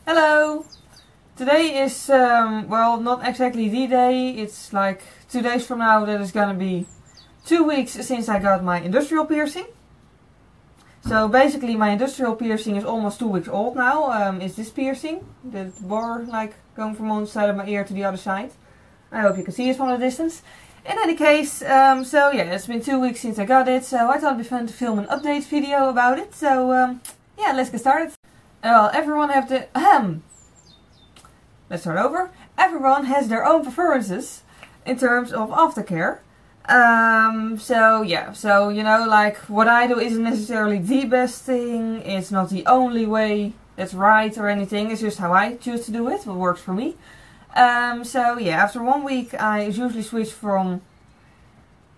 Hello! Today is, well, not exactly the day. It's like 2 days from now that it's gonna be 2 weeks since I got my industrial piercing. So basically my industrial piercing is almost 2 weeks old now. It's this piercing. The bar like going from one side of my ear to the other side. I hope you can see it from a distance. In any case, so yeah, it's been 2 weeks since I got it. So I thought it'd be fun to film an update video about it. So yeah, let's get started. Well, everyone have the let's start over. Everyone has their own preferences in terms of aftercare. So yeah, so you know, like what I do isn't necessarily the best thing. It's not the only way that's right or anything. It's just how I choose to do it, what works for me. So yeah, after 1 week I usually switch from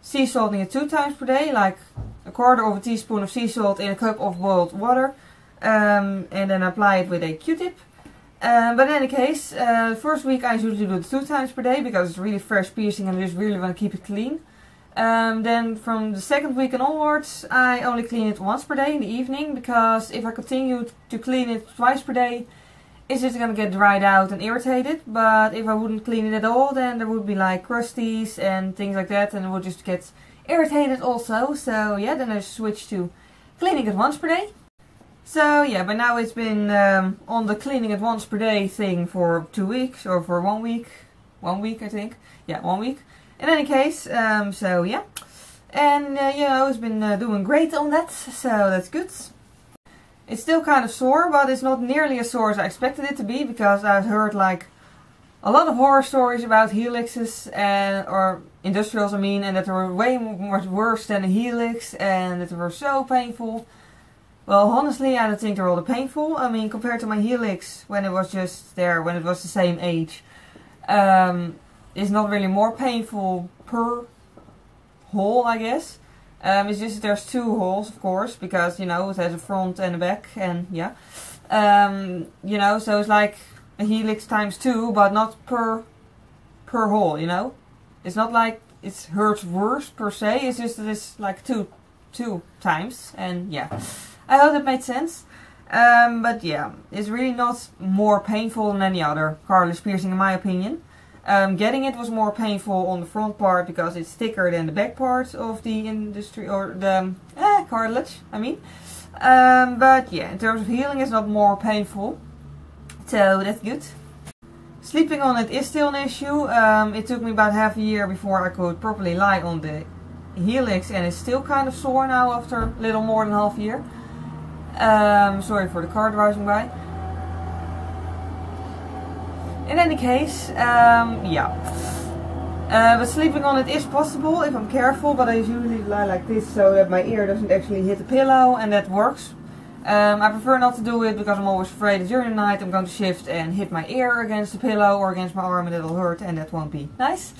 sea salting it 2 times per day, like a quarter of a teaspoon of sea salt in a cup of boiled water. And then apply it with a Q-tip. But in any case, the first week I usually do it 2 times per day because it's really fresh piercing and I just really want to keep it clean. Then from the second week and onwards I only clean it once per day in the evening, because if I continue to clean it twice per day it's just going to get dried out and irritated. But if I wouldn't clean it at all, then there would be like crusties and things like that and it would just get irritated also. So yeah, then I switch to cleaning it once per day. So yeah, but now it's been on the cleaning it once per day thing for 2 weeks, or for 1 week. 1 week I think. Yeah, 1 week. In any case, so yeah. And you know, it's been doing great on that, so that's good. It's still kind of sore, but it's not nearly as sore as I expected it to be, because I've heard like a lot of horror stories about helixes or industrials I mean, and that they were way much worse than a helix and that they were so painful. Well, honestly, I don't think they're all that painful. I mean, compared to my helix, when it was just there, when it was the same age, it's not really more painful per hole, I guess. It's just that there's 2 holes, of course, because, you know, it has a front and a back, and yeah. You know, so it's like a helix times 2, but not per hole, you know. It's not like it hurts worse, per se, it's just that it's like 2 times, and yeah. I hope that made sense. But yeah, it's really not more painful than any other cartilage piercing in my opinion. Getting it was more painful on the front part because it's thicker than the back part of the industry, or the cartilage, I mean. But yeah, in terms of healing it's not more painful. So that's good. Sleeping on it is still an issue. It took me about half a year before I could properly lie on the helix, and it's still kind of sore now after a little more than half a year. Sorry for the car driving by. In any case, yeah. But sleeping on it is possible if I'm careful, but I usually lie like this so that my ear doesn't actually hit the pillow, and that works. I prefer not to do it because I'm always afraid that during the night I'm going to shift and hit my ear against the pillow or against my arm and it'll hurt, and that won't be nice.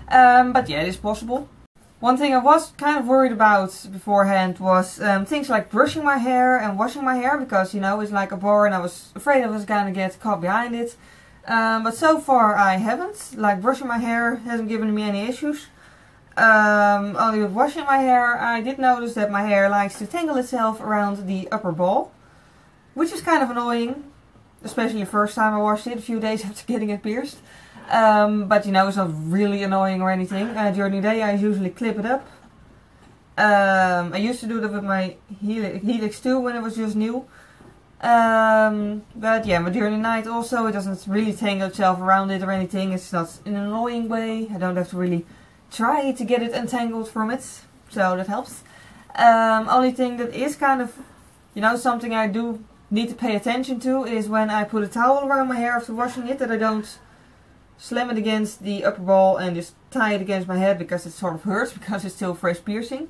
But yeah, it is possible. One thing I was kind of worried about beforehand was things like brushing my hair and washing my hair, because you know, it's like a bar and I was afraid I was gonna get caught behind it. But so far I haven't. Like brushing my hair hasn't given me any issues. Only with washing my hair I did notice that my hair likes to tangle itself around the upper ball, which is kind of annoying, especially the first time I washed it, a few days after getting it pierced. But you know, it's not really annoying or anything. During the day I usually clip it up. I used to do that with my helix too when it was just new. But yeah, but during the night also it doesn't really tangle itself around it or anything. It's not in an annoying way. I don't have to really try to get it untangled from it, so that helps. Only thing that is kind of, you know, something I do need to pay attention to is when I put a towel around my hair after washing it, that I don't slam it against the upper ball and just tie it against my head, because it sort of hurts because it's still fresh piercing.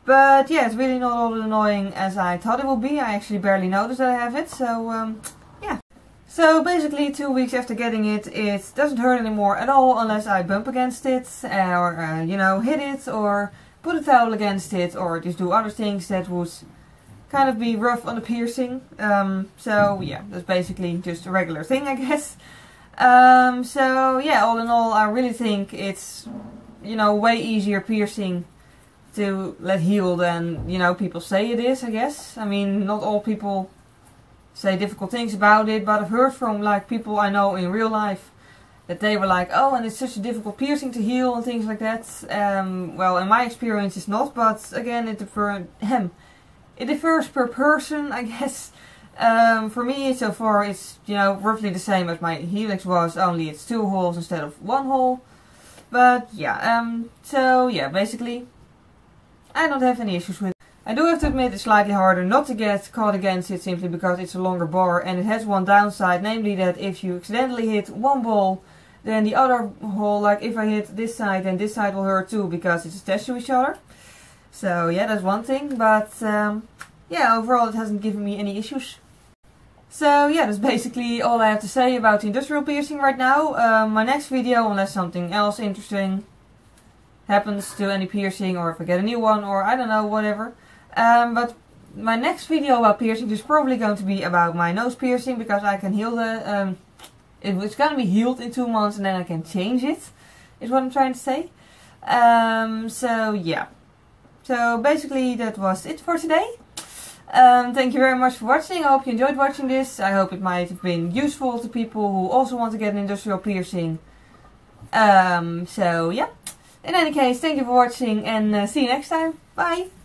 But yeah, it's really not all as annoying as I thought it would be. I actually barely noticed that I have it, so yeah. So basically 2 weeks after getting it, it doesn't hurt anymore at all unless I bump against it or you know, hit it or put a towel against it or just do other things that would kind of be rough on the piercing. So yeah, that's basically just a regular thing, I guess. So yeah, all in all I really think it's, you know, way easier piercing to let heal than, you know, people say it is, I guess. I mean, not all people say difficult things about it, but I've heard from like people I know in real life that they were like, oh, and it's such a difficult piercing to heal and things like that. Well, in my experience it's not, but again it differs per person, I guess. For me so far it's, you know, roughly the same as my Helix was, only it's 2 holes instead of 1 hole. But yeah, so yeah, basically I don't have any issues with it. I do have to admit it's slightly harder not to get caught against it, simply because it's a longer bar and it has one downside, namely that if you accidentally hit one ball, then the other hole, like if I hit this side, then this side will hurt too, because it's attached to each other. So yeah, that's one thing, but yeah, overall it hasn't given me any issues. So yeah, that's basically all I have to say about the industrial piercing right now. My next video, unless something else interesting happens to any piercing, or if I get a new one, or I don't know, whatever. But my next video about piercing is probably going to be about my nose piercing, because I can heal the... it's going to be healed in 2 months and then I can change it, is what I'm trying to say. So yeah. So basically that was it for today. Thank you very much for watching. I hope you enjoyed watching this. I hope it might have been useful to people who also want to get an industrial piercing. So yeah. In any case, thank you for watching and see you next time. Bye!